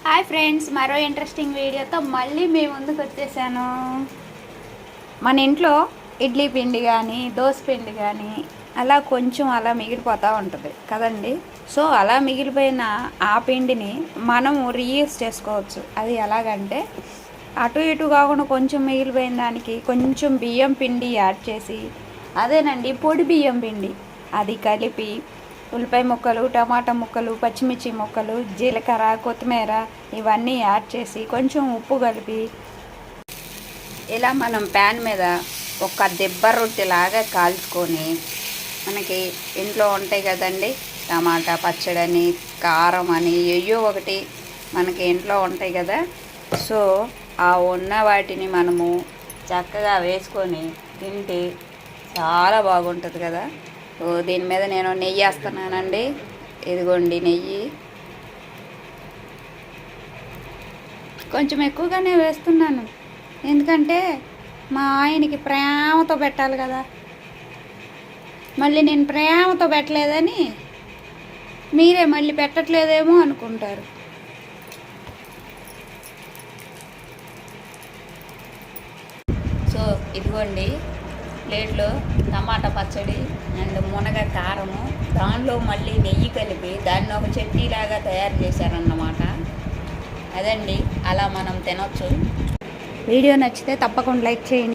Hi friends, మరో interesting వీడియోతో మళ్ళీ మీ ముందుకు వచ్చేసాను. మన ఇంట్లో ఇడ్లీ పిండి కానీ దోశ పిండి కానీ అలా కొంచెం అలా మిగిలిపోతూ ఉంటుంది కదండి. సో అలా మిగిలిపోయిన ఆ పిండిని మనం రీయూస్ చేసుకోవచ్చు. అది ఎలాగంటే అటు ఇటు కాకుండా కొంచెం మిగిలిపోయిన దానికి కొంచెం బియ్యం పిండి యాడ్ చేసి, అదేనండి పొడి బియ్యం పిండి, అది కలిపి ఉల్లిపాయ ముక్కలు, టమాటా ముక్కలు, పచ్చిమిర్చి ముక్కలు, జీలకర్ర, కొత్తిమీర ఇవన్నీ యాడ్ చేసి కొంచెం ఉప్పు కలిపి ఇలా మనం ప్యాన్ మీద ఒక దెబ్బ రొట్టెలాగా కాల్చుకొని, మనకి ఇంట్లో ఉంటాయి కదండి టమాటా పచ్చడని, కారం అని, ఏయో ఒకటి మనకి ఇంట్లో ఉంటాయి కదా. సో ఆ ఉన్న వాటిని మనము చక్కగా వేసుకొని తింటే చాలా బాగుంటుంది కదా. సో దీని మీద నేను నెయ్యి వేస్తున్నానండి. ఇదిగోండి నెయ్యి, కొంచెం ఎక్కువగానే వేస్తున్నాను ఎందుకంటే మా ఆయనకి ప్రేమతో పెట్టాలి కదా. మళ్ళీ నేను ప్రేమతో పెట్టలేదని మీరే మళ్ళీ పెట్టట్లేదేమో అనుకుంటారు. సో ఇదిగోండి ప్లేట్లో టమాటా పచ్చడి అండ్ మునగ కారము, దానిలో మళ్ళీ నెయ్యి కలిపి దాన్ని ఒక చట్నీలాగా తయారు చేశారన్నమాట. అదండి, అలా మనం తినొచ్చు. వీడియో నచ్చితే తప్పకుండా లైక్ చేయండి.